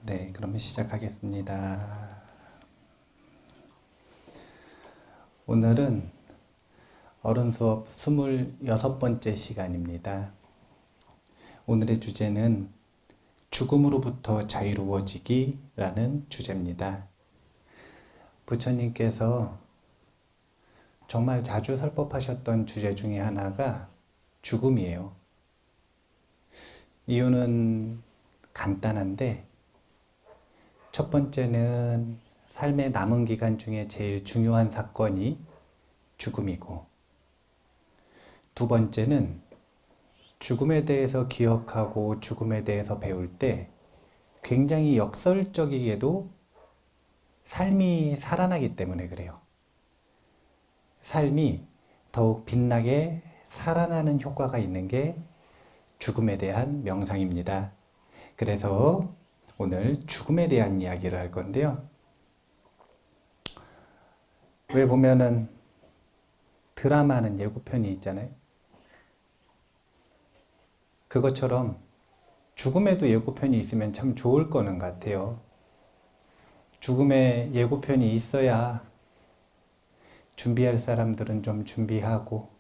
네, 그러면 시작하겠습니다. 오늘은 어른 수업 26번째 시간입니다. 오늘의 주제는 죽음으로부터 자유로워지기라는 주제입니다. 부처님께서 정말 자주 설법하셨던 주제 중에 하나가 죽음이에요. 이유는 간단한데, 첫 번째는 삶의 남은 기간 중에 제일 중요한 사건이 죽음이고, 두 번째는 죽음에 대해서 기억하고 죽음에 대해서 배울 때 굉장히 역설적이게도 삶이 살아나기 때문에 그래요. 삶이 더욱 빛나게 살아나는 효과가 있는 게 죽음에 대한 명상입니다. 그래서 오늘 죽음에 대한 이야기를 할 건데요. 왜 보면은 드라마는 예고편이 있잖아요. 그것처럼 죽음에도 예고편이 있으면 참 좋을 거는 같아요. 죽음에 예고편이 있어야 준비할 사람들은 좀 준비하고,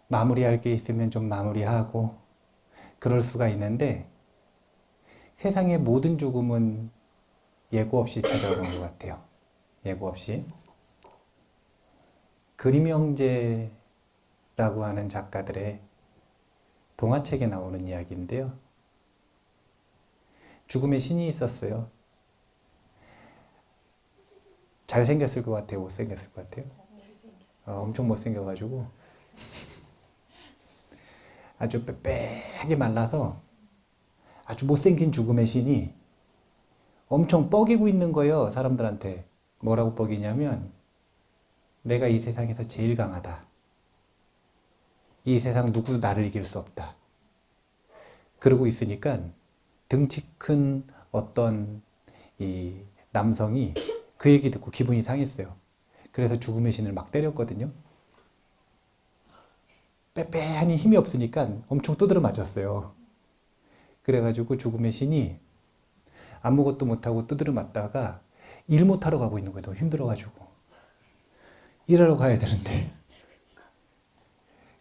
마무리할 게 있으면 좀 마무리하고, 그럴 수가 있는데, 세상의 모든 죽음은 예고 없이 찾아오는 것 같아요. 예고 없이. 그림 형제라고 하는 작가들의 동화책에 나오는 이야기인데요. 죽음의 신이 있었어요. 잘생겼을 것 같아요? 못생겼을 것 같아요? 엄청 못생겨가지고 아주 빽빽하게 말라서 아주 못생긴 죽음의 신이 엄청 뻐기고 있는 거예요. 사람들한테. 뭐라고 뻐기냐면, 내가 이 세상에서 제일 강하다. 이 세상 누구도 나를 이길 수 없다. 그러고 있으니까 등치 큰 어떤 이 남성이 그 얘기 듣고 기분이 상했어요. 그래서 죽음의 신을 막 때렸거든요. 빼빼하니 힘이 없으니까 엄청 두드려 맞았어요. 그래가지고 죽음의 신이 아무것도 못하고 두드려 맞다가 일 못하러 가고 있는 거예요. 너무 힘들어가지고. 일하러 가야 되는데.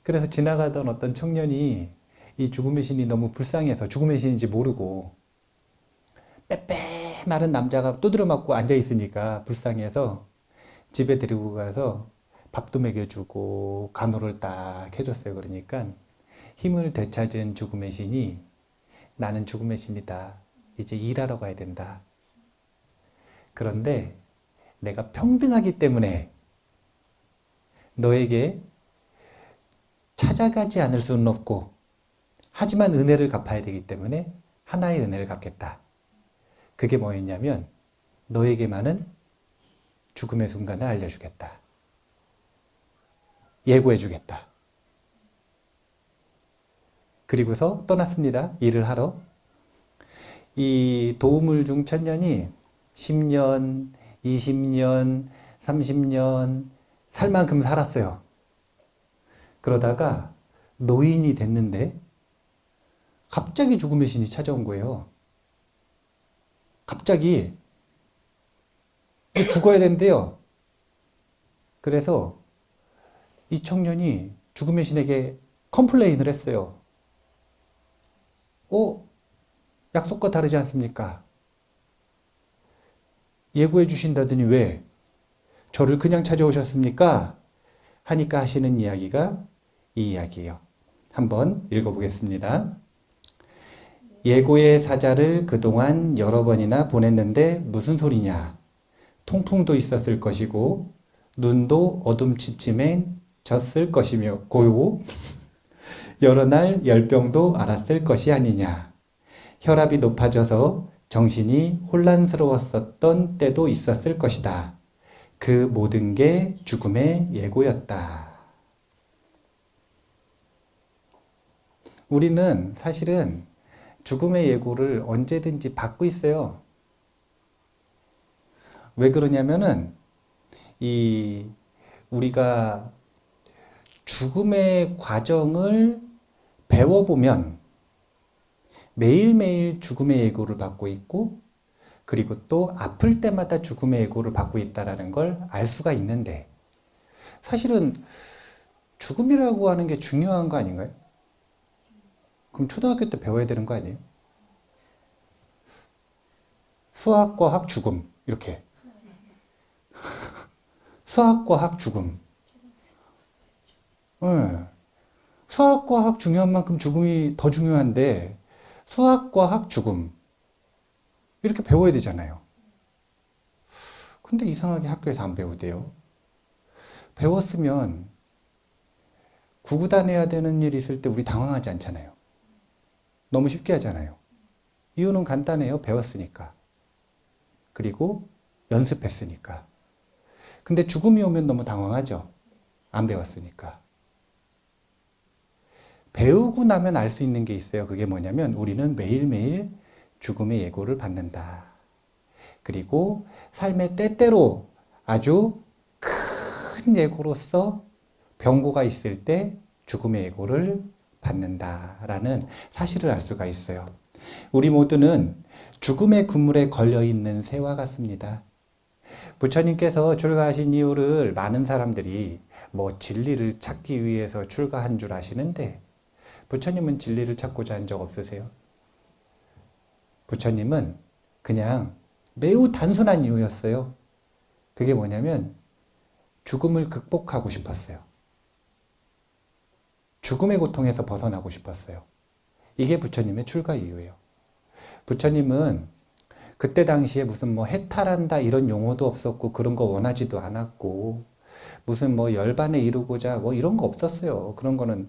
그래서 지나가던 어떤 청년이 이 죽음의 신이 너무 불쌍해서 죽음의 신인지 모르고 빼빼 마른 남자가 두드려 맞고 앉아있으니까 불쌍해서 집에 데리고 가서 밥도 먹여주고 간호를 딱 해줬어요. 그러니까 힘을 되찾은 죽음의 신이, 나는 죽음의 신이다. 이제 일하러 가야 된다. 그런데 내가 평등하기 때문에 너에게 찾아가지 않을 수는 없고, 하지만 은혜를 갚아야 되기 때문에 하나의 은혜를 갚겠다. 그게 뭐였냐면, 너에게만은 죽음의 순간을 알려주겠다. 예고해주겠다. 그리고서 떠났습니다. 일을 하러. 이 도우물 중 천년이 10년, 20년, 30년 살 만큼 살았어요. 그러다가 노인이 됐는데 갑자기 죽음의 신이 찾아온 거예요. 갑자기 죽어야 된대요. 그래서 이 청년이 죽음의 신에게 컴플레인을 했어요. 약속과 다르지 않습니까? 예고해 주신다더니 왜 저를 그냥 찾아오셨습니까? 하니까 하시는 이야기가 이 이야기예요. 한번 읽어보겠습니다. 예고의 사자를 그동안 여러 번이나 보냈는데 무슨 소리냐? 통풍도 있었을 것이고 눈도 어둠치침에 졌을 것이며 고요 여러 날 열병도 알았을 것이 아니냐. 혈압이 높아져서 정신이 혼란스러웠었던 때도 있었을 것이다. 그 모든 게 죽음의 예고였다. 우리는 사실은 죽음의 예고를 언제든지 받고 있어요. 왜 그러냐면은 우리가 죽음의 과정을 배워보면 매일매일 죽음의 예고를 받고 있고, 그리고 또 아플 때마다 죽음의 예고를 받고 있다는 걸 알 수가 있는데, 사실은 죽음이라고 하는 게 중요한 거 아닌가요? 그럼 초등학교 때 배워야 되는 거 아니에요? 수학, 과학, 죽음 이렇게. 수학, 과학, 죽음. 네. 수학, 과학 중요한 만큼 죽음이 더 중요한데 수학, 과학, 죽음 이렇게 배워야 되잖아요. 근데 이상하게 학교에서 안 배우대요. 배웠으면 구구단해야 되는 일이 있을 때 우리 당황하지 않잖아요. 너무 쉽게 하잖아요. 이유는 간단해요. 배웠으니까. 그리고 연습했으니까. 근데 죽음이 오면 너무 당황하죠. 안 배웠으니까. 배우고 나면 알 수 있는 게 있어요. 그게 뭐냐면 우리는 매일매일 죽음의 예고를 받는다. 그리고 삶의 때때로 아주 큰 예고로서 병고가 있을 때 죽음의 예고를 받는다라는 사실을 알 수가 있어요. 우리 모두는 죽음의 그물에 걸려있는 새와 같습니다. 부처님께서 출가하신 이유를 많은 사람들이 뭐 진리를 찾기 위해서 출가한 줄 아시는데, 부처님은 진리를 찾고자 한 적 없으세요? 부처님은 그냥 매우 단순한 이유였어요. 그게 뭐냐면 죽음을 극복하고 싶었어요. 죽음의 고통에서 벗어나고 싶었어요. 이게 부처님의 출가 이유예요. 부처님은 그때 당시에 무슨 뭐 해탈한다 이런 용어도 없었고 그런 거 원하지도 않았고 무슨 뭐 열반에 이루고자 뭐 이런 거 없었어요. 그런 거는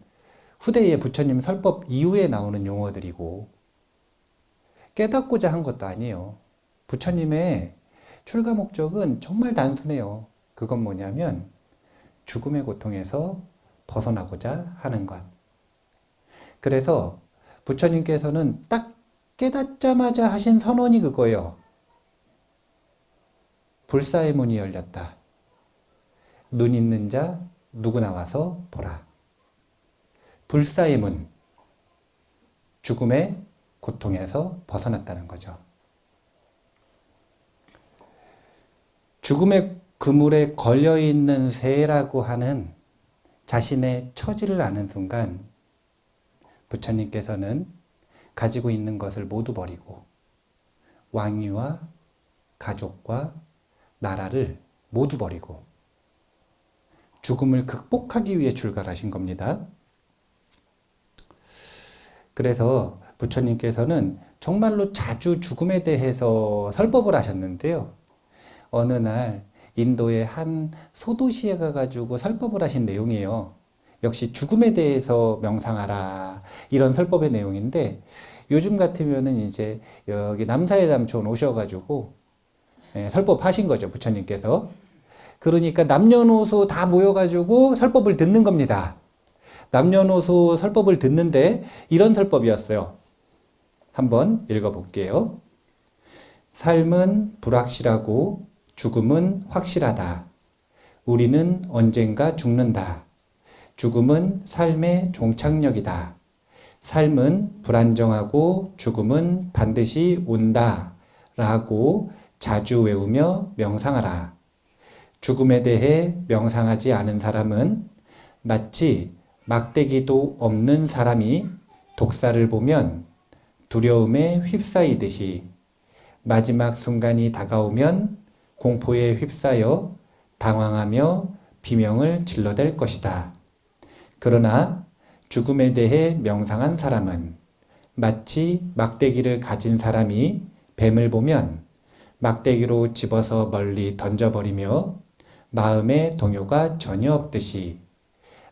후대의 부처님 설법 이후에 나오는 용어들이고 깨닫고자 한 것도 아니에요. 부처님의 출가 목적은 정말 단순해요. 그건 뭐냐면 죽음의 고통에서 벗어나고자 하는 것. 그래서 부처님께서는 딱 깨닫자마자 하신 선언이 그거예요. 불사의 문이 열렸다. 눈 있는 자 누구나 와서 보라. 불사의 문, 죽음의 고통에서 벗어났다는 거죠. 죽음의 그물에 걸려있는 새라고 하는 자신의 처지를 아는 순간 부처님께서는 가지고 있는 것을 모두 버리고 왕위와 가족과 나라를 모두 버리고 죽음을 극복하기 위해 출가하신 겁니다. 그래서 부처님께서는 정말로 자주 죽음에 대해서 설법을 하셨는데요. 어느 날 인도의 한 소도시에 가가지고 설법을 하신 내용이에요. 역시 죽음에 대해서 명상하라 이런 설법의 내용인데, 요즘 같으면은 이제 여기 남사의 남촌 오셔가지고 설법하신 거죠, 부처님께서. 그러니까 남녀노소 다 모여가지고 설법을 듣는 겁니다. 남녀노소 설법을 듣는데 이런 설법이었어요. 한번 읽어볼게요. 삶은 불확실하고 죽음은 확실하다. 우리는 언젠가 죽는다. 죽음은 삶의 종착역이다. 삶은 불안정하고 죽음은 반드시 온다. 라고 자주 외우며 명상하라. 죽음에 대해 명상하지 않은 사람은 마치 막대기도 없는 사람이 독사를 보면 두려움에 휩싸이듯이 마지막 순간이 다가오면 공포에 휩싸여 당황하며 비명을 질러댈 것이다. 그러나 죽음에 대해 명상한 사람은 마치 막대기를 가진 사람이 뱀을 보면 막대기로 집어서 멀리 던져버리며 마음의 동요가 전혀 없듯이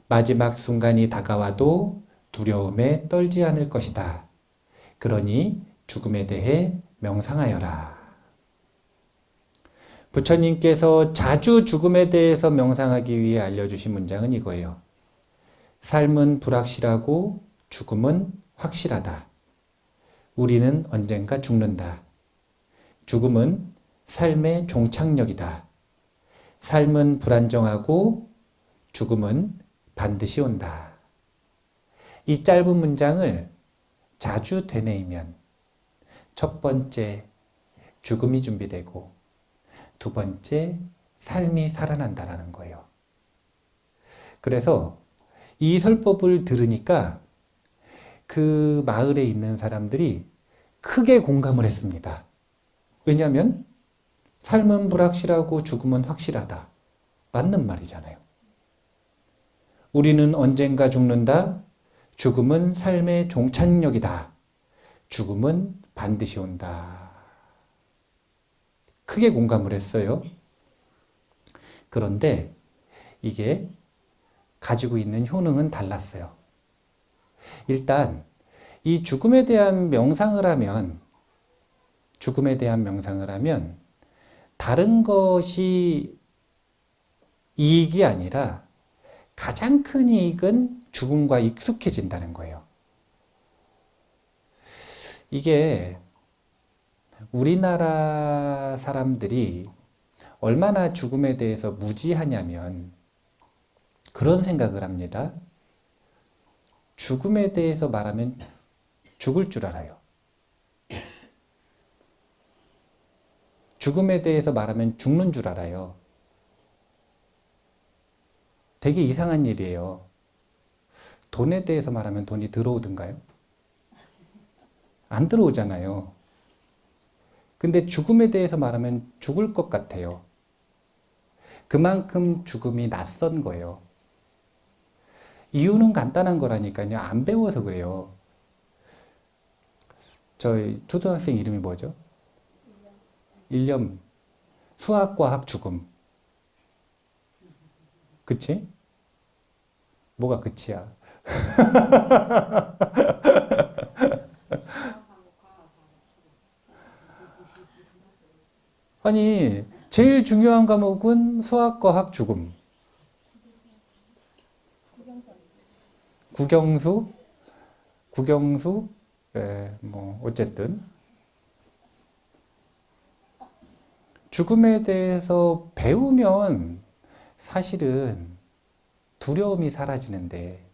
마지막 순간이 다가와도 두려움에 떨지 않을 것이다. 그러니 죽음에 대해 명상하여라. 부처님께서 자주 죽음에 대해서 명상하기 위해 알려주신 문장은 이거예요. 삶은 불확실하고 죽음은 확실하다. 우리는 언젠가 죽는다. 죽음은 삶의 종착역이다. 삶은 불안정하고 죽음은 반드시 온다. 이 짧은 문장을 자주 되뇌이면 첫 번째, 죽음이 준비되고 두 번째, 삶이 살아난다라는 거예요. 그래서 이 설법을 들으니까 그 마을에 있는 사람들이 크게 공감을 했습니다. 왜냐하면 삶은 불확실하고 죽음은 확실하다. 맞는 말이잖아요. 우리는 언젠가 죽는다. 죽음은 삶의 종착역이다. 죽음은 반드시 온다. 크게 공감을 했어요. 그런데 이게 가지고 있는 효능은 달랐어요. 일단 이 죽음에 대한 명상을 하면 다른 것이 이익이 아니라 가장 큰 이익은 죽음과 익숙해진다는 거예요. 이게 우리나라 사람들이 얼마나 죽음에 대해서 무지하냐면 그런 생각을 합니다. 죽음에 대해서 말하면 죽을 줄 알아요. 죽음에 대해서 말하면 죽는 줄 알아요. 되게 이상한 일이에요. 돈에 대해서 말하면 돈이 들어오던가요? 안 들어오잖아요. 근데 죽음에 대해서 말하면 죽을 것 같아요. 그만큼 죽음이 낯선 거예요. 이유는 간단한 거라니까요. 안 배워서 그래요. 저희 초등학생 이름이 뭐죠? 일념. 수학, 과학, 죽음. 그치? 뭐가 그치야? 아니, 제일 중요한 과목은 수학, 과학, 죽음. 국영수? 국영수? 예, 뭐, 어쨌든. 죽음에 대해서 배우면 사실은 두려움이 사라지는데,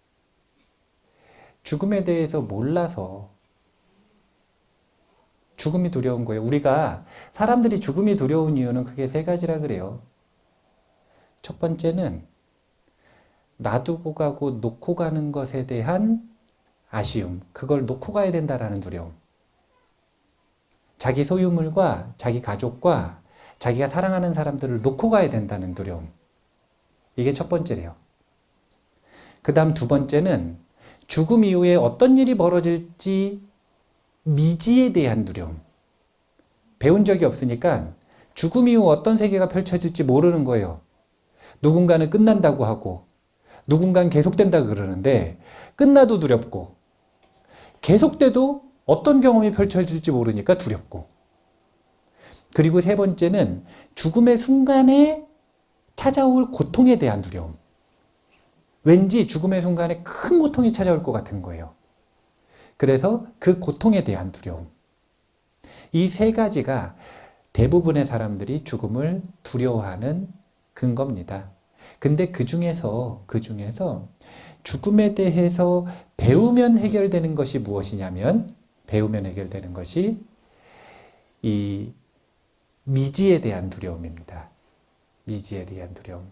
죽음에 대해서 몰라서 죽음이 두려운 거예요. 우리가 사람들이 죽음이 두려운 이유는 크게 세 가지라 그래요. 첫 번째는 놔두고 가고 놓고 가는 것에 대한 아쉬움. 그걸 놓고 가야 된다라는 두려움. 자기 소유물과 자기 가족과 자기가 사랑하는 사람들을 놓고 가야 된다는 두려움. 이게 첫 번째래요. 그 다음 두 번째는 죽음 이후에 어떤 일이 벌어질지 미지에 대한 두려움. 배운 적이 없으니까 죽음 이후 어떤 세계가 펼쳐질지 모르는 거예요. 누군가는 끝난다고 하고 누군가는 계속된다고 그러는데 끝나도 두렵고 계속돼도 어떤 경험이 펼쳐질지 모르니까 두렵고 그리고 세 번째는 죽음의 순간에 찾아올 고통에 대한 두려움. 왠지 죽음의 순간에 큰 고통이 찾아올 것 같은 거예요. 그래서 그 고통에 대한 두려움. 이 세 가지가 대부분의 사람들이 죽음을 두려워하는 근거입니다. 근데 그 중에서 죽음에 대해서 배우면 해결되는 것이 무엇이냐면 배우면 해결되는 것이 이 미지에 대한 두려움입니다. 미지에 대한 두려움.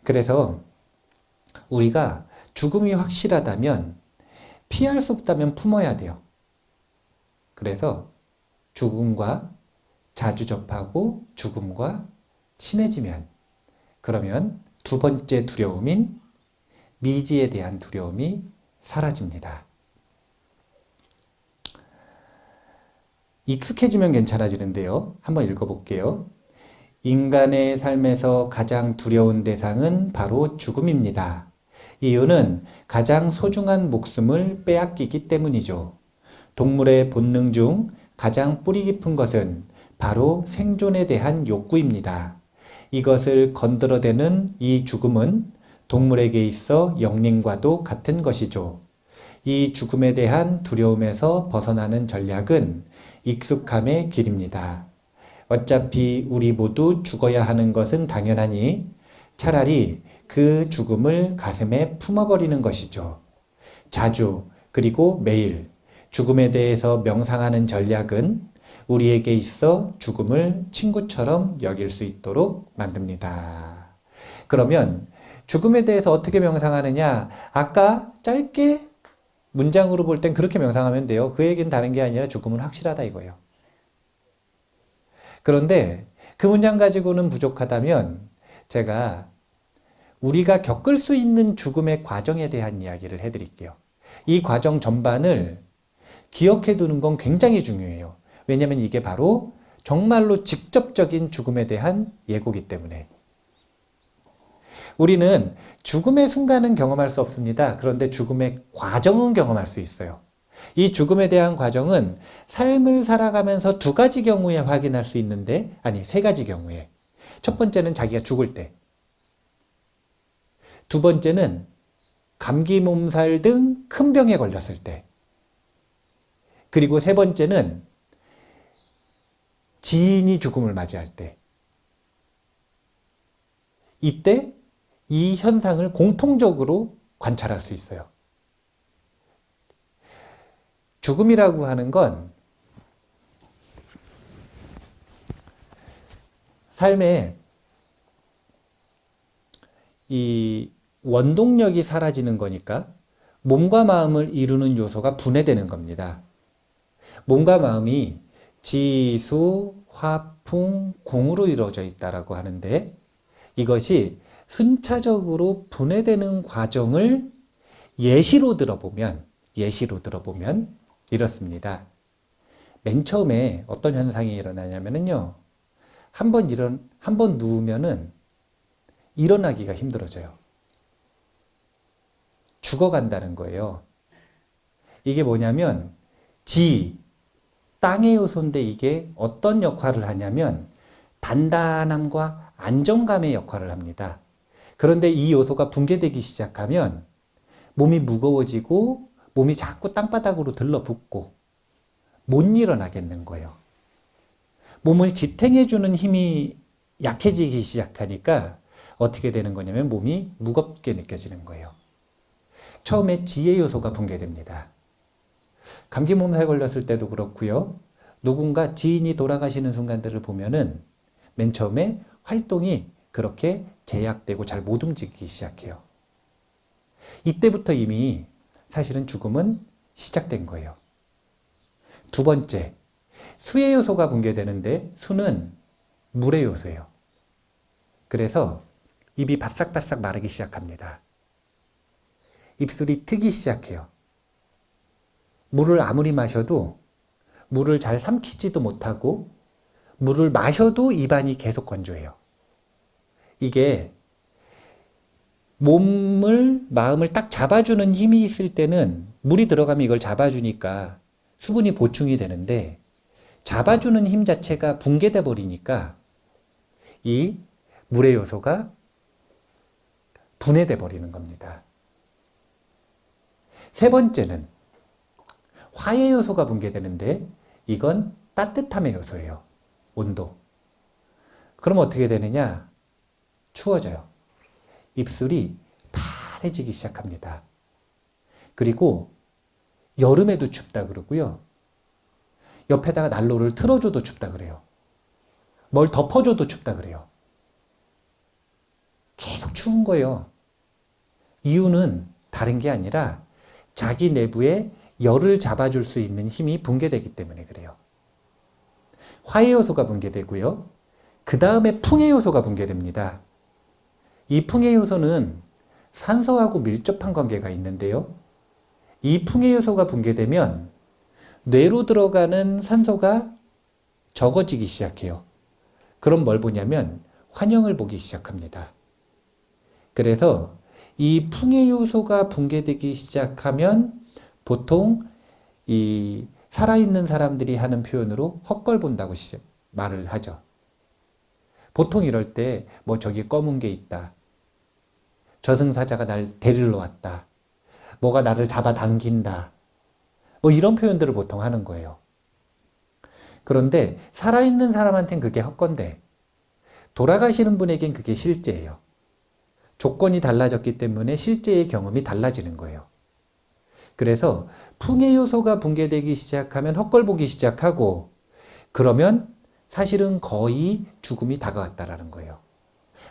그래서 우리가 죽음이 확실하다면 피할 수 없다면 품어야 돼요. 그래서 죽음과 자주 접하고 죽음과 친해지면 그러면 두 번째 두려움인 미지에 대한 두려움이 사라집니다. 익숙해지면 괜찮아지는데요. 한번 읽어볼게요. 인간의 삶에서 가장 두려운 대상은 바로 죽음입니다. 이유는 가장 소중한 목숨을 빼앗기기 때문이죠. 동물의 본능 중 가장 뿌리 깊은 것은 바로 생존에 대한 욕구입니다. 이것을 건드려대는 이 죽음은 동물에게 있어 영린과도 같은 것이죠. 이 죽음에 대한 두려움에서 벗어나는 전략은 익숙함의 길입니다. 어차피 우리 모두 죽어야 하는 것은 당연하니 차라리 그 죽음을 가슴에 품어버리는 것이죠. 자주 그리고 매일 죽음에 대해서 명상하는 전략은 우리에게 있어 죽음을 친구처럼 여길 수 있도록 만듭니다. 그러면 죽음에 대해서 어떻게 명상하느냐? 아까 짧게 문장으로 볼 땐 그렇게 명상하면 돼요. 그 얘기는 다른 게 아니라 죽음은 확실하다 이거예요. 그런데 그 문장 가지고는 부족하다면 제가 우리가 겪을 수 있는 죽음의 과정에 대한 이야기를 해드릴게요. 이 과정 전반을 기억해 두는 건 굉장히 중요해요. 왜냐하면 이게 바로 정말로 직접적인 죽음에 대한 예고이기 때문에. 우리는 죽음의 순간은 경험할 수 없습니다. 그런데 죽음의 과정은 경험할 수 있어요. 이 죽음에 대한 과정은 삶을 살아가면서 두 가지 경우에 확인할 수 있는데, 아니, 세 가지 경우에. 첫 번째는 자기가 죽을 때. 두 번째는 감기 몸살 등 큰 병에 걸렸을 때. 그리고 세 번째는 지인이 죽음을 맞이할 때. 이때 이 현상을 공통적으로 관찰할 수 있어요. 죽음이라고 하는 건 삶에 이 원동력이 사라지는 거니까 몸과 마음을 이루는 요소가 분해되는 겁니다. 몸과 마음이 지, 수, 화, 풍, 공으로 이루어져 있다라고 하는데 이것이 순차적으로 분해되는 과정을 예시로 들어보면 이렇습니다. 맨 처음에 어떤 현상이 일어나냐면요. 한 번 누우면은 일어나기가 힘들어져요. 죽어간다는 거예요. 이게 뭐냐면 지, 땅의 요소인데 이게 어떤 역할을 하냐면 단단함과 안정감의 역할을 합니다. 그런데 이 요소가 붕괴되기 시작하면 몸이 무거워지고 몸이 자꾸 땅바닥으로 들러붙고 못 일어나겠는 거예요. 몸을 지탱해주는 힘이 약해지기 시작하니까 어떻게 되는 거냐면 몸이 무겁게 느껴지는 거예요. 처음에 지의 요소가 붕괴됩니다. 감기 몸살 걸렸을 때도 그렇고요. 누군가 지인이 돌아가시는 순간들을 보면은 맨 처음에 활동이 그렇게 제약되고 잘 못 움직이기 시작해요. 이때부터 이미 사실은 죽음은 시작된 거예요. 두 번째, 수의 요소가 붕괴되는데 수는 물의 요소예요. 그래서 입이 바싹바싹 마르기 시작합니다. 입술이 트기 시작해요. 물을 아무리 마셔도 물을 잘 삼키지도 못하고 물을 마셔도 입안이 계속 건조해요. 이게 마음을 딱 잡아주는 힘이 있을 때는 물이 들어가면 이걸 잡아주니까 수분이 보충이 되는데 잡아주는 힘 자체가 붕괴돼 버리니까 이 물의 요소가 분해돼 버리는 겁니다. 세 번째는 화의 요소가 붕괴되는데 이건 따뜻함의 요소예요. 온도. 그럼 어떻게 되느냐? 추워져요. 입술이 파래지기 시작합니다. 그리고 여름에도 춥다 그러고요. 옆에다가 난로를 틀어줘도 춥다 그래요. 뭘 덮어줘도 춥다 그래요. 계속 추운 거예요. 이유는 다른 게 아니라 자기 내부에 열을 잡아줄 수 있는 힘이 붕괴되기 때문에 그래요. 화의 요소가 붕괴되고요. 그 다음에 풍의 요소가 붕괴됩니다. 이 풍의 요소는 산소하고 밀접한 관계가 있는데요. 이 풍의 요소가 붕괴되면 뇌로 들어가는 산소가 적어지기 시작해요. 그럼 뭘 보냐면 환영을 보기 시작합니다. 그래서 이 풍의 요소가 붕괴되기 시작하면 보통 이 살아있는 사람들이 하는 표현으로 헛걸 본다고 말을 하죠. 보통 이럴 때 뭐 저기 검은 게 있다. 저승사자가 날 데리러 왔다. 뭐가 나를 잡아당긴다. 뭐 이런 표현들을 보통 하는 거예요. 그런데 살아있는 사람한테는 그게 헛건데 돌아가시는 분에겐 그게 실제예요. 조건이 달라졌기 때문에 실제의 경험이 달라지는 거예요. 그래서 풍의 요소가 붕괴되기 시작하면 헛걸보기 시작하고 그러면 사실은 거의 죽음이 다가왔다라는 거예요.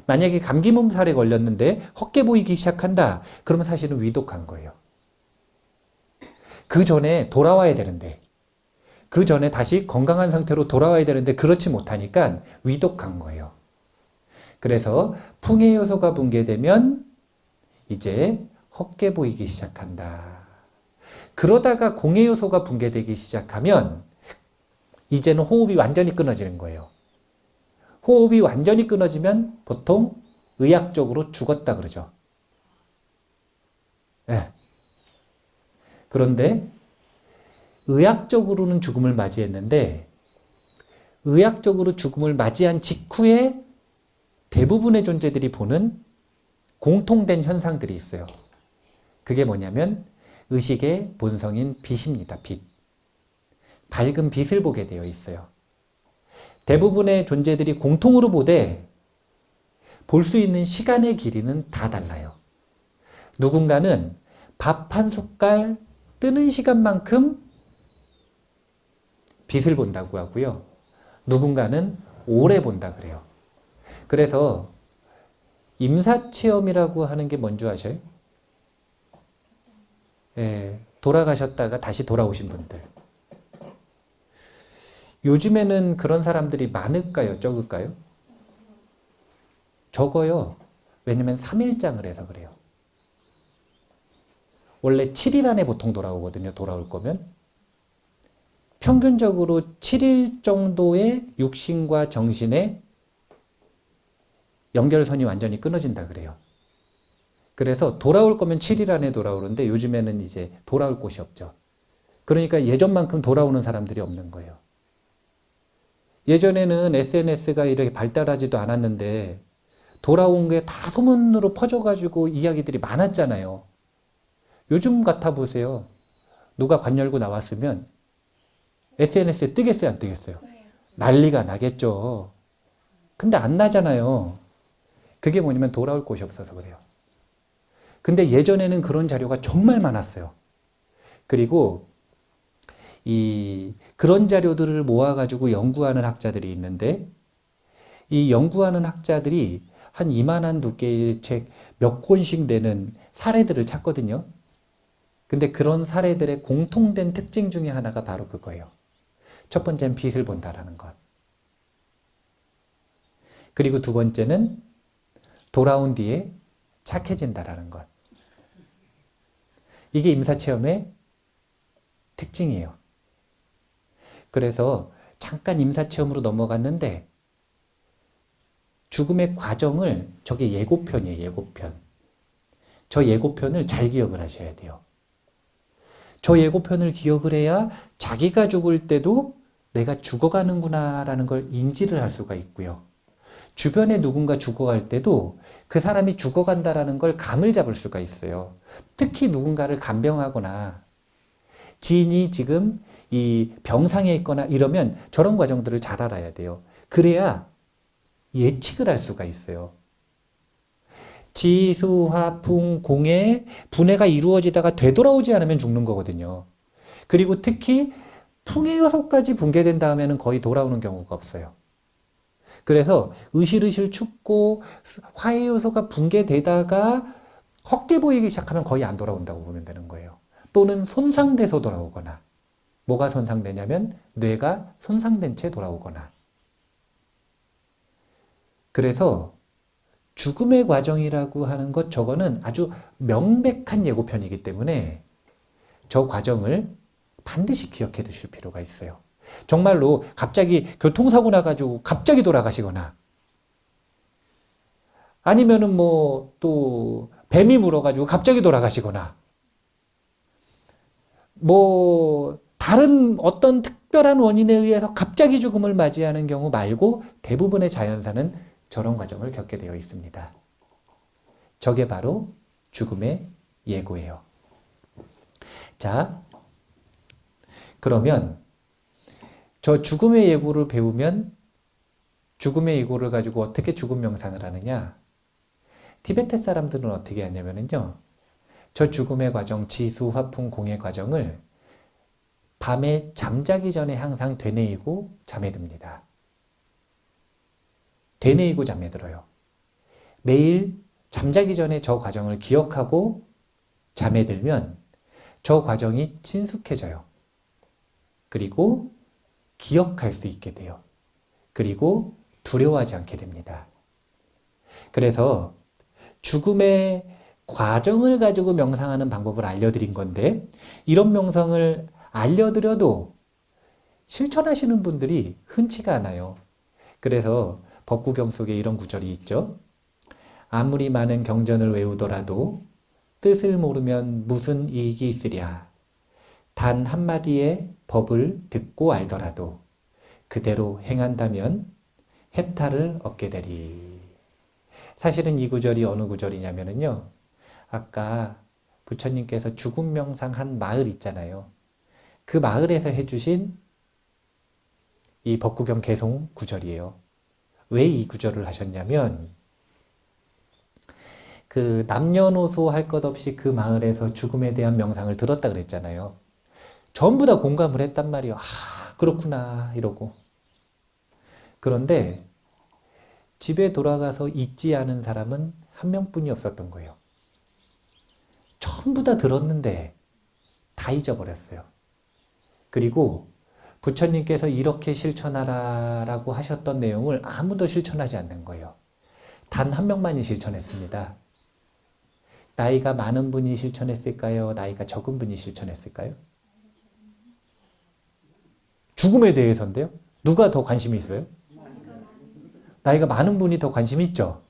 만약에 감기 몸살에 걸렸는데 헛게 보이기 시작한다. 그러면 사실은 위독한 거예요. 그 전에 돌아와야 되는데 그 전에 다시 건강한 상태로 돌아와야 되는데 그렇지 못하니까 위독한 거예요. 그래서 풍의 요소가 붕괴되면 이제 헛게 보이기 시작한다. 그러다가 공의 요소가 붕괴되기 시작하면 이제는 호흡이 완전히 끊어지는 거예요. 호흡이 완전히 끊어지면 보통 의학적으로 죽었다 그러죠. 네. 그런데 의학적으로는 죽음을 맞이했는데 의학적으로 죽음을 맞이한 직후에 대부분의 존재들이 보는 공통된 현상들이 있어요. 그게 뭐냐면 의식의 본성인 빛입니다. 빛. 밝은 빛을 보게 되어 있어요. 대부분의 존재들이 공통으로 보되 볼 수 있는 시간의 길이는 다 달라요. 누군가는 밥 한 숟갈 뜨는 시간만큼 빛을 본다고 하고요. 누군가는 오래 본다 그래요. 그래서 임사체험이라고 하는 게 뭔지 아셔요? 예, 돌아가셨다가 다시 돌아오신 분들. 요즘에는 그런 사람들이 많을까요? 적을까요? 적어요. 왜냐면 3일장을 해서 그래요. 원래 7일 안에 보통 돌아오거든요. 돌아올 거면. 평균적으로 7일 정도의 육신과 정신의 연결선이 완전히 끊어진다 그래요. 그래서 돌아올 거면 7일 안에 돌아오는데 요즘에는 이제 돌아올 곳이 없죠. 그러니까 예전만큼 돌아오는 사람들이 없는 거예요. 예전에는 SNS가 이렇게 발달하지도 않았는데 돌아온 게 다 소문으로 퍼져가지고 이야기들이 많았잖아요. 요즘 같아 보세요. 누가 관 열고 나왔으면 SNS에 뜨겠어요, 안 뜨겠어요? 난리가 나겠죠. 근데 안 나잖아요. 그게 뭐냐면 돌아올 곳이 없어서 그래요. 근데 예전에는 그런 자료가 정말 많았어요. 그리고 그런 자료들을 모아가지고 연구하는 학자들이 있는데 이 연구하는 학자들이 한 이만한 두께의 책 몇 권씩 되는 사례들을 찾거든요. 근데 그런 사례들의 공통된 특징 중에 하나가 바로 그거예요. 첫 번째는 빛을 본다라는 것. 그리고 두 번째는 돌아온 뒤에 착해진다라는 것. 이게 임사체험의 특징이에요. 그래서 잠깐 임사체험으로 넘어갔는데 죽음의 과정을 저게 예고편이에요. 예고편. 저 예고편을 잘 기억을 하셔야 돼요. 저 예고편을 기억을 해야 자기가 죽을 때도 내가 죽어가는구나 라는 걸 인지를 할 수가 있고요. 주변에 누군가 죽어갈 때도 그 사람이 죽어간다라는 걸 감을 잡을 수가 있어요. 특히 누군가를 간병하거나 지인이 지금 이 병상에 있거나 이러면 저런 과정들을 잘 알아야 돼요. 그래야 예측을 할 수가 있어요. 지, 수, 화, 풍, 공의 분해가 이루어지다가 되돌아오지 않으면 죽는 거거든요. 그리고 특히 풍의 요소까지 붕괴된 다음에는 거의 돌아오는 경우가 없어요. 그래서 으실으실 춥고 화의 요소가 붕괴되다가 헛게 보이기 시작하면 거의 안 돌아온다고 보면 되는 거예요. 또는 손상돼서 돌아오거나 뭐가 손상되냐면 뇌가 손상된 채 돌아오거나 그래서 죽음의 과정이라고 하는 것 저거는 아주 명백한 예고편이기 때문에 저 과정을 반드시 기억해 두실 필요가 있어요. 정말로 갑자기 교통사고 나가지고 갑자기 돌아가시거나 아니면은 뭐 또 뱀이 물어가지고 갑자기 돌아가시거나 뭐 다른 어떤 특별한 원인에 의해서 갑자기 죽음을 맞이하는 경우 말고 대부분의 자연사는 저런 과정을 겪게 되어 있습니다. 저게 바로 죽음의 예고예요. 자, 그러면 저 죽음의 예고를 배우면 죽음의 예고를 가지고 어떻게 죽음 명상을 하느냐? 티베트 사람들은 어떻게 하냐면요. 저 죽음의 과정, 지수, 화풍, 공의 과정을 밤에 잠자기 전에 항상 되뇌이고 잠에 듭니다. 되뇌이고 잠에 들어요. 매일 잠자기 전에 저 과정을 기억하고 잠에 들면 저 과정이 친숙해져요. 그리고 기억할 수 있게 돼요. 그리고 두려워하지 않게 됩니다. 그래서 죽음의 과정을 가지고 명상하는 방법을 알려드린 건데 이런 명상을 알려드려도 실천하시는 분들이 흔치가 않아요. 그래서 법구경 속에 이런 구절이 있죠. 아무리 많은 경전을 외우더라도 뜻을 모르면 무슨 이익이 있으랴. 단 한마디의 법을 듣고 알더라도 그대로 행한다면 해탈을 얻게 되리. 사실은 이 구절이 어느 구절이냐면요. 아까 부처님께서 죽음 명상한 마을 있잖아요. 그 마을에서 해주신 이 법구경 개송 구절이에요. 왜 이 구절을 하셨냐면 그 남녀노소 할 것 없이 그 마을에서 죽음에 대한 명상을 들었다 그랬잖아요. 전부 다 공감을 했단 말이에요. 아, 그렇구나 이러고. 그런데 집에 돌아가서 잊지 않은 사람은 한 명뿐이 없었던 거예요. 전부 다 들었는데 다 잊어버렸어요. 그리고 부처님께서 이렇게 실천하라라고 하셨던 내용을 아무도 실천하지 않는 거예요. 단 한 명만이 실천했습니다. 나이가 많은 분이 실천했을까요? 나이가 적은 분이 실천했을까요? 죽음에 대해서인데요. 누가 더 관심이 있어요? 나이가 많은 분이 더 관심이 있죠.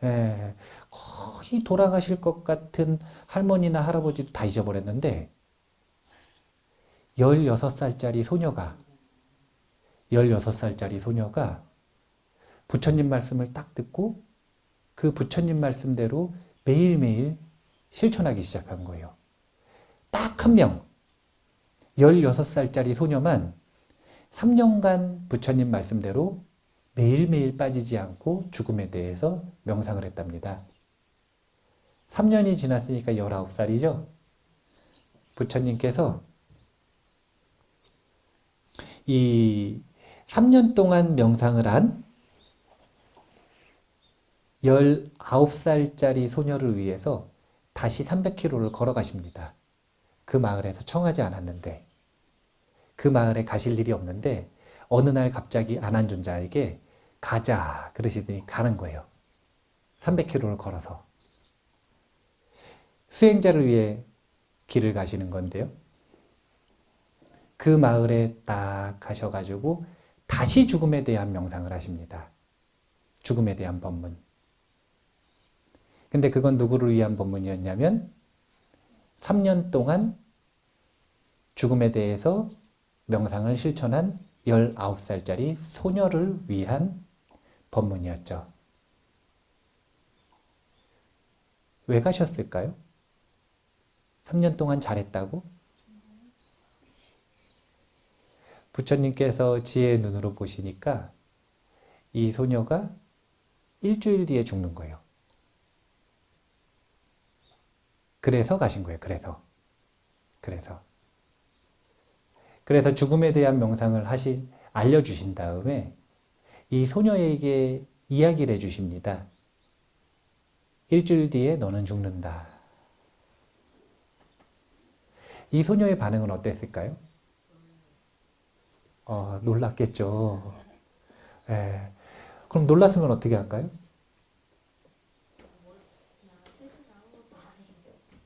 예, 거의 돌아가실 것 같은 할머니나 할아버지도 다 잊어버렸는데 16살짜리 소녀가 부처님 말씀을 딱 듣고 그 부처님 말씀대로 매일매일 실천하기 시작한 거예요. 딱 한 명, 16살짜리 소녀만 3년간 부처님 말씀대로 매일매일 빠지지 않고 죽음에 대해서 명상을 했답니다. 3년이 지났으니까 19살이죠? 부처님께서 이 3년 동안 명상을 한 19살짜리 소녀를 위해서 다시 300km를 걸어가십니다. 그 마을에서 청하지 않았는데, 그 마을에 가실 일이 없는데 어느 날 갑자기 안한존자에게 가자 그러시더니 가는 거예요. 300km를 걸어서. 수행자를 위해 길을 가시는 건데요. 그 마을에 딱 가셔가지고 다시 죽음에 대한 명상을 하십니다. 죽음에 대한 법문. 근데 그건 누구를 위한 법문이었냐면 3년 동안 죽음에 대해서 명상을 실천한 19살짜리 소녀를 위한 법문이었죠. 왜 가셨을까요? 3년 동안 잘했다고? 부처님께서 지혜의 눈으로 보시니까 이 소녀가 일주일 뒤에 죽는 거예요. 그래서 가신 거예요. 그래서 죽음에 대한 명상을 알려주신 다음에 이 소녀에게 이야기를 해주십니다. 일주일 뒤에 너는 죽는다. 이 소녀의 반응은 어땠을까요? 놀랐겠죠. 예. 그럼 놀랐으면 어떻게 할까요?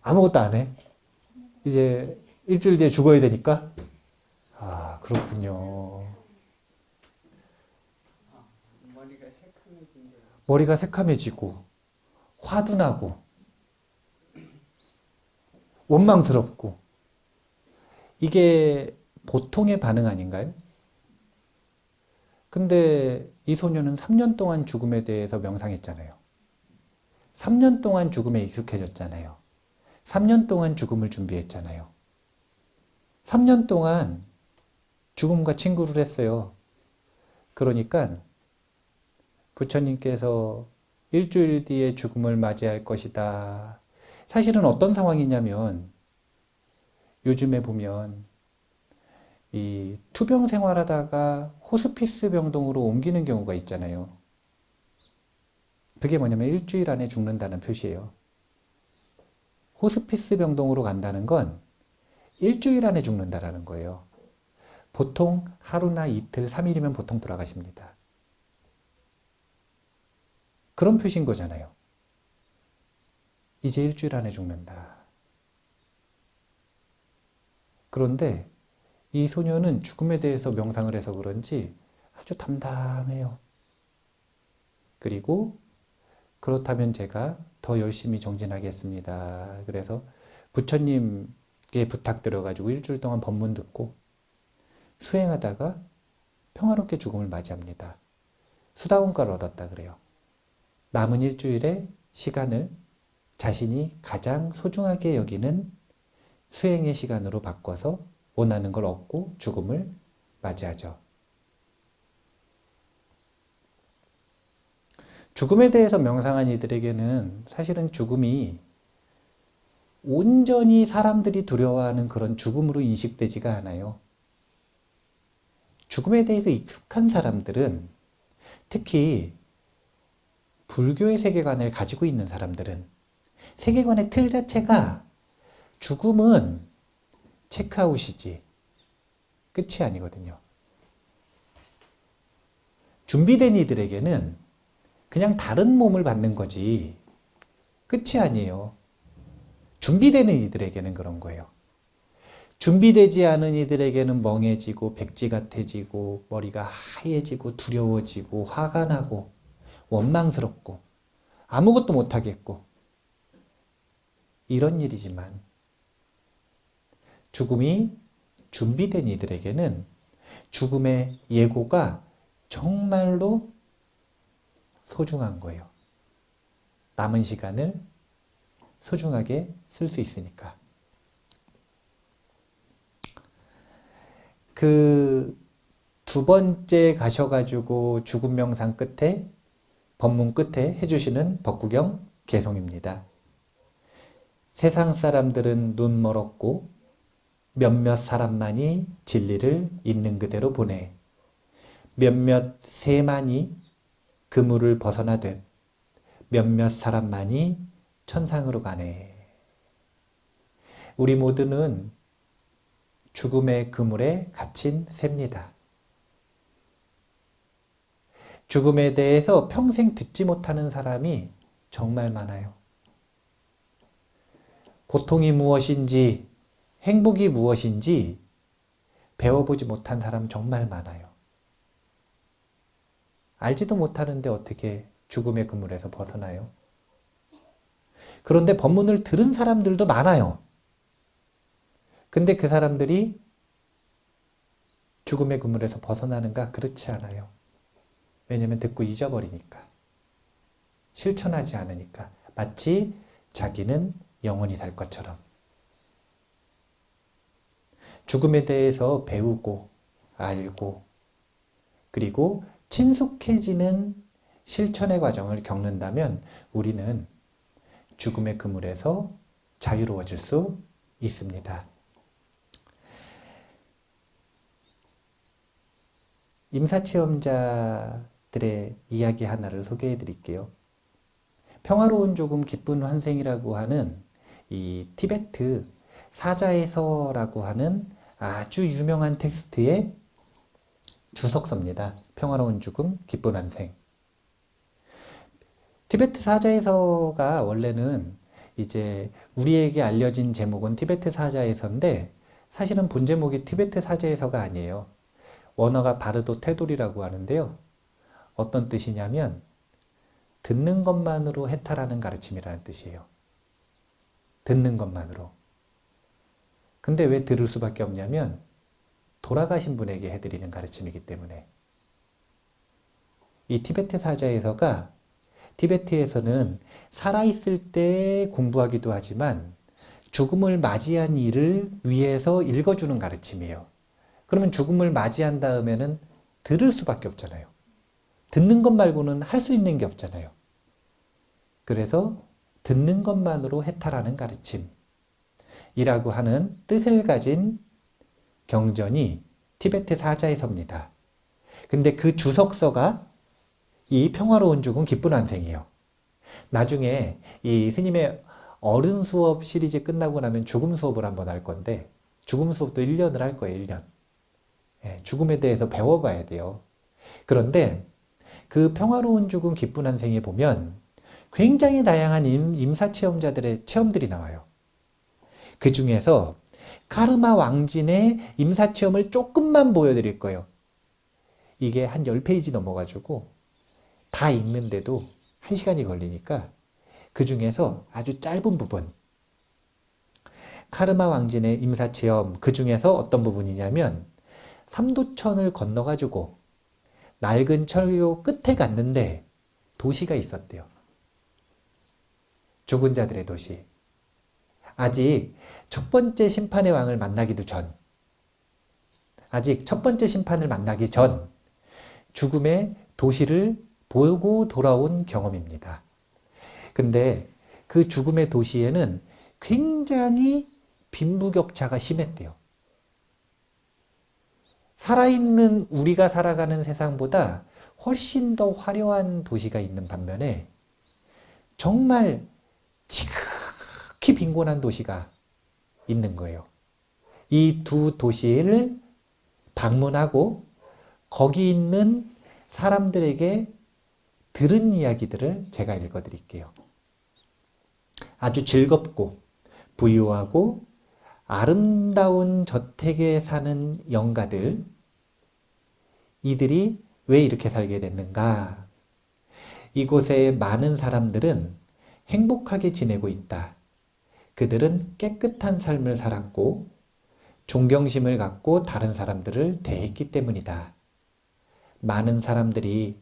아무것도 안 해. 이제 일주일 뒤에 죽어야 되니까. 아, 그렇군요. 머리가 새카매지고, 화도 나고, 원망스럽고, 이게 보통의 반응 아닌가요? 근데 이 소녀는 3년 동안 죽음에 대해서 명상했잖아요. 3년 동안 죽음에 익숙해졌잖아요. 3년 동안 죽음을 준비했잖아요. 3년 동안 죽음과 친구를 했어요. 그러니까 부처님께서 일주일 뒤에 죽음을 맞이할 것이다. 사실은 어떤 상황이냐면 요즘에 보면 이 투병 생활하다가 호스피스 병동으로 옮기는 경우가 있잖아요. 그게 뭐냐면 일주일 안에 죽는다는 표시예요. 호스피스 병동으로 간다는 건 일주일 안에 죽는다라는 거예요. 보통 하루나 이틀, 3일이면 보통 돌아가십니다. 그런 표시인 거잖아요. 이제 일주일 안에 죽는다. 그런데 이 소녀는 죽음에 대해서 명상을 해서 그런지 아주 담담해요. 그리고 그렇다면 제가 더 열심히 정진하겠습니다. 그래서 부처님께 부탁드려가지고 일주일 동안 법문 듣고 수행하다가 평화롭게 죽음을 맞이합니다. 수다원가를 얻었다 그래요. 남은 일주일의 시간을 자신이 가장 소중하게 여기는 수행의 시간으로 바꿔서 원하는 걸 얻고 죽음을 맞이하죠. 죽음에 대해서 명상한 이들에게는 사실은 죽음이 온전히 사람들이 두려워하는 그런 죽음으로 인식되지가 않아요. 죽음에 대해서 익숙한 사람들은, 특히 불교의 세계관을 가지고 있는 사람들은 세계관의 틀 자체가 죽음은 체크아웃이지 끝이 아니거든요. 준비된 이들에게는 그냥 다른 몸을 받는 거지 끝이 아니에요. 준비되는 이들에게는 그런 거예요. 준비되지 않은 이들에게는 멍해지고 백지 같아지고 머리가 하얘지고 두려워지고 화가 나고 원망스럽고 아무것도 못하겠고 이런 일이지만, 죽음이 준비된 이들에게는 죽음의 예고가 정말로 소중한 거예요. 남은 시간을 소중하게 쓸 수 있으니까. 그 두 번째 가셔가지고 죽음 명상 끝에, 법문 끝에 해주시는 법구경 개송입니다. 세상 사람들은 눈 멀었고 몇몇 사람만이 진리를 있는 그대로 보내. 몇몇 새만이 그물을 벗어나듯 몇몇 사람만이 천상으로 가네. 우리 모두는 죽음의 그물에 갇힌 새입니다. 죽음에 대해서 평생 듣지 못하는 사람이 정말 많아요. 고통이 무엇인지, 행복이 무엇인지 배워보지 못한 사람 정말 많아요. 알지도 못하는데 어떻게 죽음의 그물에서 벗어나요? 그런데 법문을 들은 사람들도 많아요. 근데 그 사람들이 죽음의 그물에서 벗어나는가? 그렇지 않아요. 왜냐면 듣고 잊어버리니까. 실천하지 않으니까. 마치 자기는 영원히 살 것처럼. 죽음에 대해서 배우고 알고 그리고 친숙해지는 실천의 과정을 겪는다면 우리는 죽음의 그물에서 자유로워질 수 있습니다. 임사체험자들의 이야기 하나를 소개해 드릴게요. 평화로운 조금 기쁜 환생이라고 하는 이 티베트 사자에서라고 하는 아주 유명한 텍스트의 주석서입니다. 평화로운 죽음, 기쁜 환생. 티베트 사자에서가 원래는 이제 우리에게 알려진 제목은 티베트 사자에서인데 사실은 본 제목이 티베트 사자에서가 아니에요. 원어가 바르도 테돌이라고 하는데요. 어떤 뜻이냐면 듣는 것만으로 해탈하는 가르침이라는 뜻이에요. 듣는 것만으로. 근데 왜 들을 수밖에 없냐면 돌아가신 분에게 해드리는 가르침이기 때문에. 이 티베트 사자에서가 티베트에서는 살아있을 때 공부하기도 하지만 죽음을 맞이한 이를 위해서 읽어주는 가르침이에요. 그러면 죽음을 맞이한 다음에는 들을 수밖에 없잖아요. 듣는 것 말고는 할 수 있는 게 없잖아요. 그래서 듣는 것만으로 해탈하는 가르침이라고 하는 뜻을 가진 경전이 티베트 사자에서입니다. 근데 그 주석서가 이 평화로운 죽음 기쁜 환생이에요. 나중에 이 스님의 어른 수업 시리즈 끝나고 나면 죽음 수업을 한번 할 건데 죽음 수업도 1년을 할 거예요. 1년. 죽음에 대해서 배워봐야 돼요. 그런데 그 평화로운 죽음 기쁜 환생에 보면 굉장히 다양한 임사 체험자들의 체험들이 나와요. 그 중에서 카르마 왕진의 임사 체험을 조금만 보여드릴 거예요. 이게 한 10페이지 넘어가지고 다 읽는데도 1시간이 걸리니까 그 중에서 아주 짧은 부분, 카르마 왕진의 임사 체험, 그 중에서 어떤 부분이냐면 삼도천을 건너가지고 낡은 철교 끝에 갔는데 도시가 있었대요. 죽은 자들의 도시. 아직 첫 번째 심판의 왕을 만나기도 전, 아직 첫 번째 심판을 만나기 전 죽음의 도시를 보고 돌아온 경험입니다. 근데 그 죽음의 도시에는 굉장히 빈부격차가 심했대요. 살아있는 우리가 살아가는 세상보다 훨씬 더 화려한 도시가 있는 반면에 정말 지극히 빈곤한 도시가 있는 거예요. 이 두 도시를 방문하고 거기 있는 사람들에게 들은 이야기들을 제가 읽어드릴게요. 아주 즐겁고 부유하고 아름다운 저택에 사는 영가들, 이들이 왜 이렇게 살게 됐는가? 이곳의 많은 사람들은 행복하게 지내고 있다. 그들은 깨끗한 삶을 살았고 존경심을 갖고 다른 사람들을 대했기 때문이다. 많은 사람들이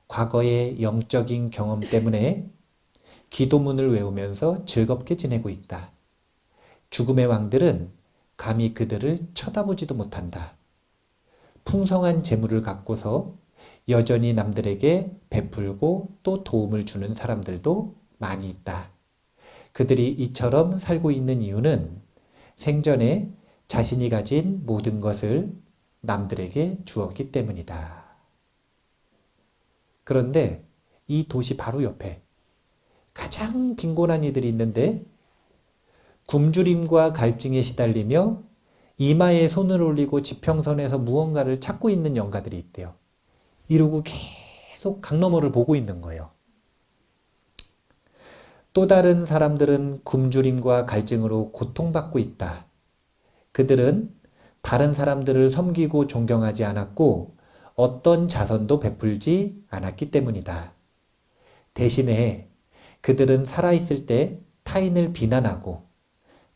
과거의 영적인 경험 때문에 기도문을 외우면서 즐겁게 지내고 있다. 죽음의 왕들은 감히 그들을 쳐다보지도 못한다. 풍성한 재물을 갖고서 여전히 남들에게 베풀고 또 도움을 주는 사람들도 많이 있다. 그들이 이처럼 살고 있는 이유는 생전에 자신이 가진 모든 것을 남들에게 주었기 때문이다. 그런데 이 도시 바로 옆에 가장 빈곤한 이들이 있는데 굶주림과 갈증에 시달리며 이마에 손을 올리고 지평선에서 무언가를 찾고 있는 영가들이 있대요. 이러고 계속 강 너머를 보고 있는 거예요. 또 다른 사람들은 굶주림과 갈증으로 고통받고 있다. 그들은 다른 사람들을 섬기고 존경하지 않았고 어떤 자선도 베풀지 않았기 때문이다. 대신에 그들은 살아있을 때 타인을 비난하고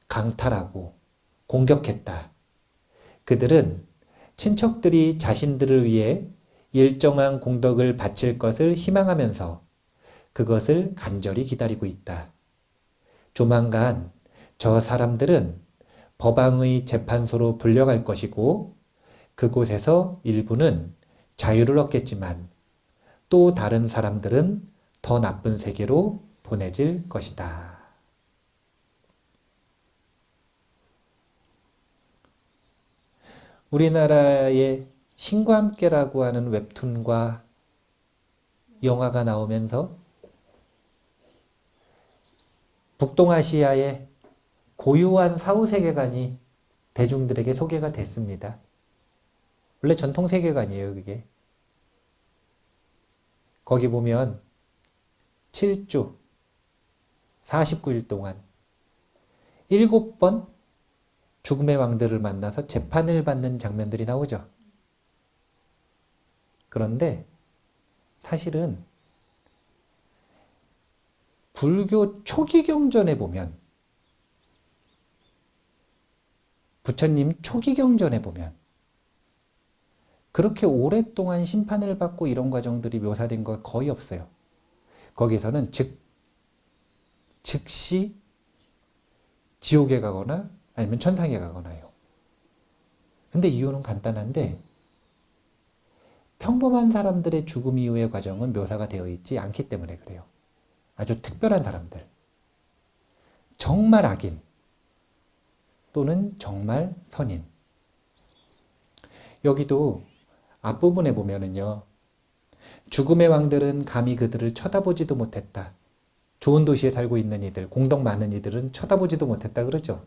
강탈하고 공격했다. 그들은 친척들이 자신들을 위해 일정한 공덕을 바칠 것을 희망하면서 그것을 간절히 기다리고 있다. 조만간 저 사람들은 법왕의 재판소로 불려갈 것이고 그곳에서 일부는 자유를 얻겠지만 또 다른 사람들은 더 나쁜 세계로 보내질 것이다. 우리나라에 신과 함께라고 하는 웹툰과 영화가 나오면서 북동아시아의 고유한 사후세계관이 대중들에게 소개가 됐습니다. 원래 전통세계관이에요, 그게. 거기 보면 7주 49일 동안 7번 죽음의 왕들을 만나서 재판을 받는 장면들이 나오죠. 그런데 사실은 불교 초기 경전에 보면, 부처님 초기 경전에 보면 그렇게 오랫동안 심판을 받고 이런 과정들이 묘사된 거 거의 없어요. 거기서는 즉시 지옥에 가거나 아니면 천상에 가거나요. 근데 이유는 간단한데 평범한 사람들의 죽음 이후의 과정은 묘사가 되어 있지 않기 때문에 그래요. 아주 특별한 사람들, 정말 악인 또는 정말 선인. 여기도 앞부분에 보면은요, 죽음의 왕들은 감히 그들을 쳐다보지도 못했다. 좋은 도시에 살고 있는 이들, 공덕 많은 이들은 쳐다보지도 못했다 그러죠.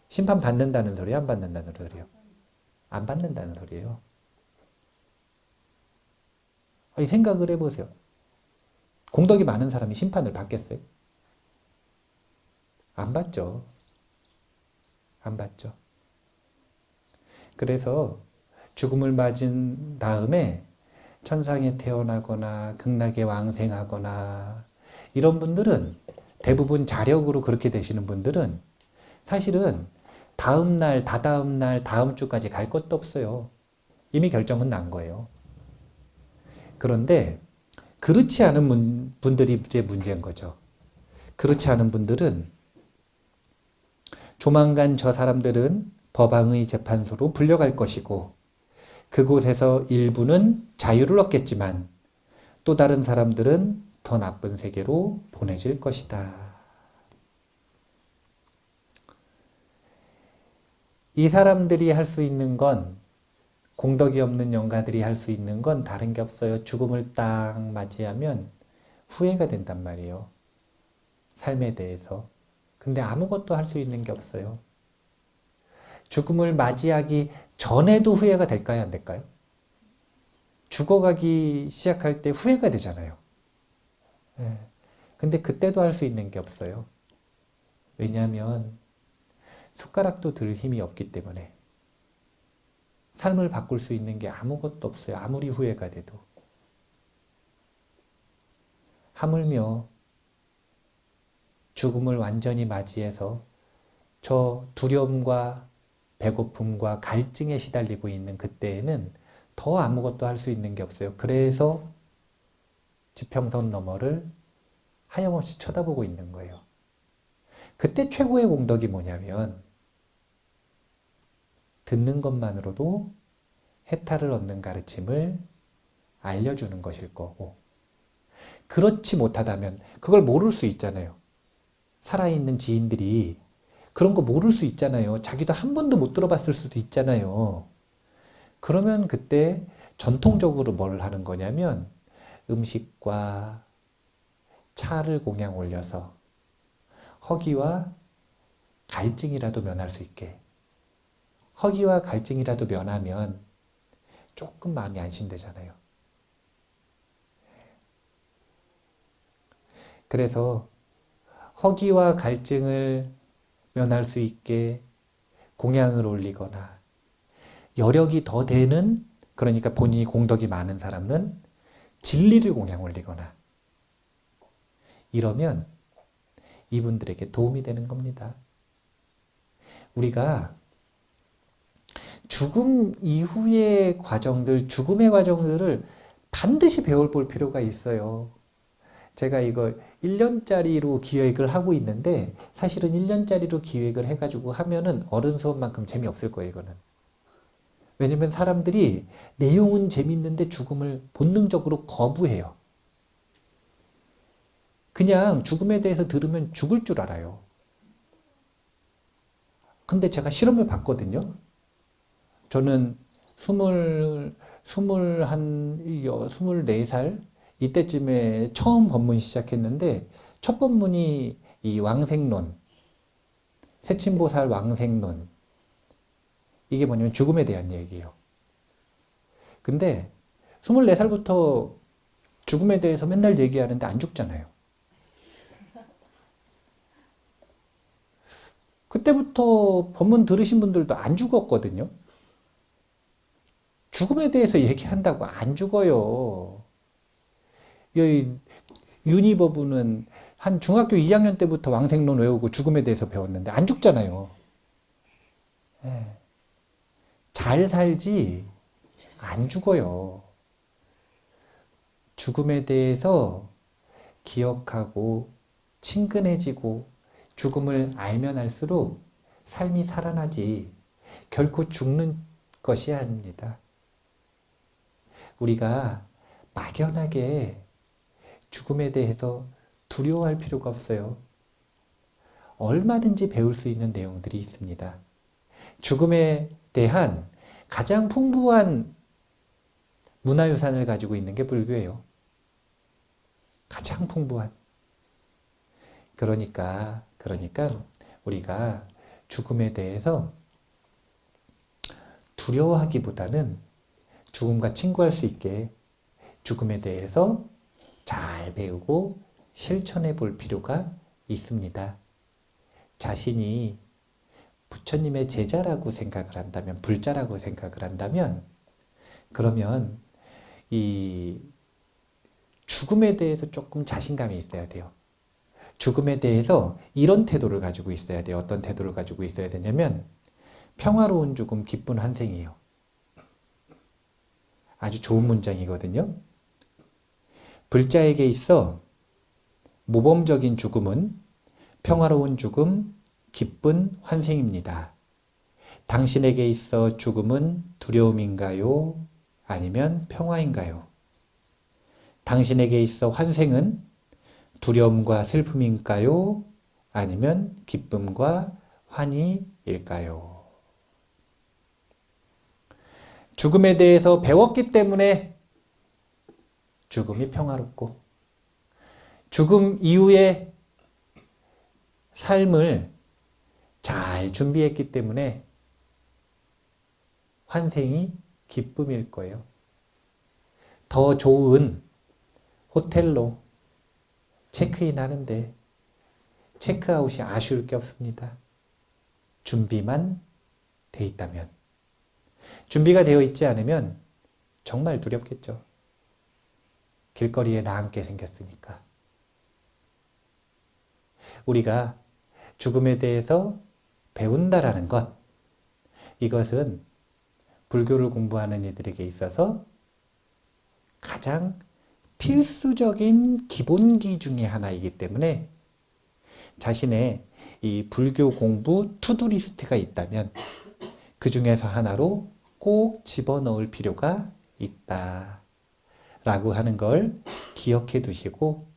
심판 받는다는 소리예요, 안 받는다는 소리예요? 안 받는다는 소리예요. 아니, 생각을 해보세요. 공덕이 많은 사람이 심판을 받겠어요? 안 받죠. 안 받죠. 그래서 죽음을 맞은 다음에 천상에 태어나거나 극락에 왕생하거나 이런 분들은, 대부분 자력으로 그렇게 되시는 분들은 사실은 다음 날, 다다음 날, 다음 주까지 갈 것도 없어요. 이미 결정은 난 거예요. 그런데 그렇지 않은 분들이 이제 문제인 거죠. 그렇지 않은 분들은 조만간 저 사람들은 법왕의 재판소로 불려갈 것이고, 그곳에서 일부는 자유를 얻겠지만 또 다른 사람들은 더 나쁜 세계로 보내질 것이다. 이 사람들이 할 수 있는 건, 공덕이 없는 영가들이 할 수 있는 건 다른 게 없어요. 죽음을 딱 맞이하면 후회가 된단 말이에요. 삶에 대해서. 근데 아무것도 할 수 있는 게 없어요. 죽음을 맞이하기 전에도 후회가 될까요? 안 될까요? 죽어가기 시작할 때 후회가 되잖아요. 예. 근데 그때도 할 수 있는 게 없어요. 왜냐하면 숟가락도 들 힘이 없기 때문에. 삶을 바꿀 수 있는 게 아무것도 없어요. 아무리 후회가 돼도. 하물며 죽음을 완전히 맞이해서 저 두려움과 배고픔과 갈증에 시달리고 있는 그때에는 더 아무것도 할 수 있는 게 없어요. 그래서 지평선 너머를 하염없이 쳐다보고 있는 거예요. 그때 최고의 공덕이 뭐냐면, 듣는 것만으로도 해탈을 얻는 가르침을 알려주는 것일 거고, 그렇지 못하다면 그걸 모를 수 있잖아요. 살아있는 지인들이 그런 거 모를 수 있잖아요. 자기도 한 번도 못 들어봤을 수도 있잖아요. 그러면 그때 전통적으로 뭘 하는 거냐면, 음식과 차를 공양 올려서 허기와 갈증이라도 면할 수 있게. 허기와 갈증이라도 면하면 조금 마음이 안심되잖아요. 그래서 허기와 갈증을 면할 수 있게 공양을 올리거나, 여력이 더 되는, 그러니까 본인이 공덕이 많은 사람은 진리를 공양 올리거나, 이러면 이분들에게 도움이 되는 겁니다. 우리가 죽음 이후의 과정들, 죽음의 과정들을 반드시 배워볼 필요가 있어요. 제가 이거 1년짜리로 기획을 하고 있는데, 사실은 1년짜리로 기획을 해가지고 하면은 어른 수업만큼 재미없을 거예요, 이거는. 왜냐면 사람들이 내용은 재밌는데 죽음을 본능적으로 거부해요. 그냥 죽음에 대해서 들으면 죽을 줄 알아요. 근데 제가 실험을 봤거든요. 저는 24살 이때쯤에 처음 법문 시작했는데, 첫 법문이 이 왕생론, 세친보살 왕생론, 이게 뭐냐면 죽음에 대한 얘기예요. 근데 24살부터 죽음에 대해서 맨날 얘기하는데 안 죽잖아요. 그때부터 법문 들으신 분들도 안 죽었거든요. 죽음에 대해서 얘기한다고 안 죽어요. 이 윤희법은 한 중학교 2학년 때부터 왕생론 외우고 죽음에 대해서 배웠는데 안 죽잖아요. 예. 잘 살지 안 죽어요. 죽음에 대해서 기억하고 친근해지고 죽음을 알면 알수록 삶이 살아나지 결코 죽는 것이 아닙니다. 우리가 막연하게 죽음에 대해서 두려워할 필요가 없어요. 얼마든지 배울 수 있는 내용들이 있습니다. 죽음에 대한 가장 풍부한 문화유산을 가지고 있는 게 불교예요. 가장 풍부한. 그러니까 우리가 죽음에 대해서 두려워하기보다는 죽음과 친구할 수 있게 죽음에 대해서 잘 배우고 실천해 볼 필요가 있습니다. 자신이 부처님의 제자라고 생각을 한다면, 불자라고 생각을 한다면, 그러면 이 죽음에 대해서 조금 자신감이 있어야 돼요. 죽음에 대해서 이런 태도를 가지고 있어야 돼요. 어떤 태도를 가지고 있어야 되냐면 평화로운 죽음, 기쁜 환생이에요. 아주 좋은 문장이거든요. 불자에게 있어 모범적인 죽음은 평화로운 죽음, 기쁜 환생입니다. 당신에게 있어 죽음은 두려움인가요? 아니면 평화인가요? 당신에게 있어 환생은 두려움과 슬픔일까요? 아니면 기쁨과 환희일까요? 죽음에 대해서 배웠기 때문에 죽음이 평화롭고, 죽음 이후의 삶을 잘 준비했기 때문에 환생이 기쁨일 거예요. 더 좋은 호텔로 체크인 하는데 체크아웃이 아쉬울 게 없습니다. 준비만 돼 있다면. 준비가 되어 있지 않으면 정말 두렵겠죠. 길거리에 나앉게 생겼으니까. 우리가 죽음에 대해서 배운다라는 것, 이것은 불교를 공부하는 이들에게 있어서 가장 필수적인 기본기 중에 하나이기 때문에 자신의 이 불교 공부 투두리스트가 있다면 그 중에서 하나로 꼭 집어넣을 필요가 있다 라고 하는 걸 기억해 두시고,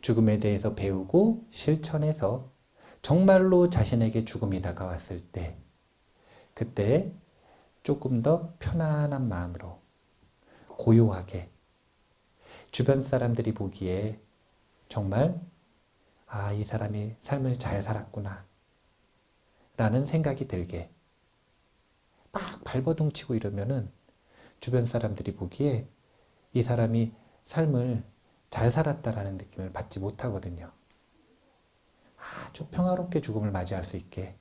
죽음에 대해서 배우고 실천해서 정말로 자신에게 죽음이 다가왔을 때 그때 조금 더 편안한 마음으로 고요하게 주변 사람들이 보기에 정말 이 사람이 삶을 잘 살았구나 라는 생각이 들게 막 발버둥치고 이러면은 주변 사람들이 보기에 이 사람이 삶을 잘 살았다라는 느낌을 받지 못하거든요. 아주 평화롭게 죽음을 맞이할 수 있게,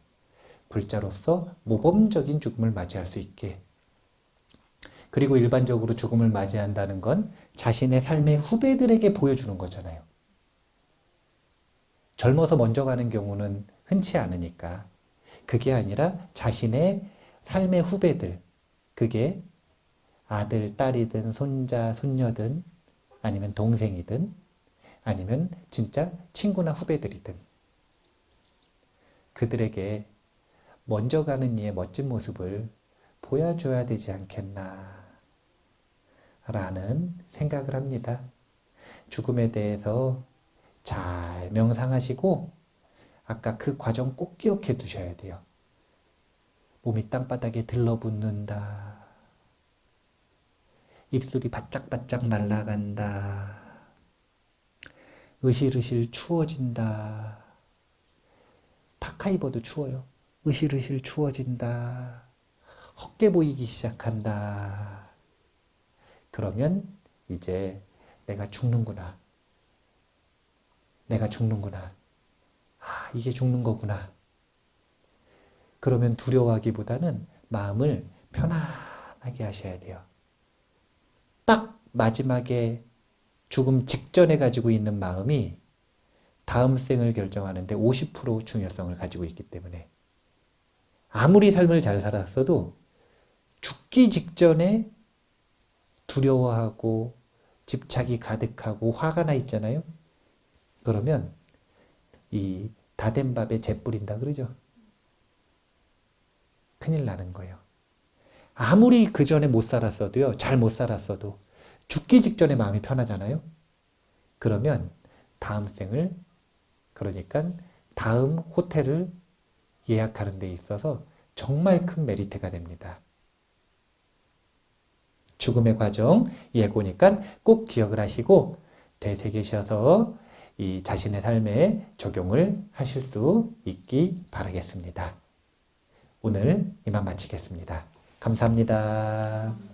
불자로서 모범적인 죽음을 맞이할 수 있게, 그리고 일반적으로 죽음을 맞이한다는 건 자신의 삶의 후배들에게 보여주는 거잖아요. 젊어서 먼저 가는 경우는 흔치 않으니까. 그게 아니라 자신의 삶의 후배들, 그게 아들, 딸이든 손자, 손녀든 아니면 동생이든 아니면 진짜 친구나 후배들이든 그들에게 먼저 가는 이의 멋진 모습을 보여줘야 되지 않겠나 라는 생각을 합니다. 죽음에 대해서 잘 명상하시고 아까 그 과정 꼭 기억해 두셔야 돼요. 몸이 땅바닥에 들러붙는다. 입술이 바짝바짝 날아간다. 으실으실 추워진다. 파카 입어도 추워요. 으실으실 추워진다. 헛게 보이기 시작한다. 그러면 이제 내가 죽는구나. 내가 죽는구나. 이게 죽는 거구나. 그러면 두려워하기보다는 마음을 편안하게 하셔야 돼요. 딱 마지막에 죽음 직전에 가지고 있는 마음이 다음 생을 결정하는데 50% 중요성을 가지고 있기 때문에 아무리 삶을 잘 살았어도 죽기 직전에 두려워하고 집착이 가득하고 화가 나 있잖아요. 그러면 이 다 된 밥에 재 뿌린다 그러죠. 큰일 나는 거예요. 아무리 그 전에 못 살았어도요, 잘 못 살았어도 죽기 직전에 마음이 편하잖아요. 그러면 다음 생을, 그러니까 다음 호텔을 예약하는 데 있어서 정말 큰 메리트가 됩니다. 죽음의 과정, 예고니까 꼭 기억을 하시고 되새기셔서 이 자신의 삶에 적용을 하실 수 있기 바라겠습니다. 오늘 이만 마치겠습니다. 감사합니다.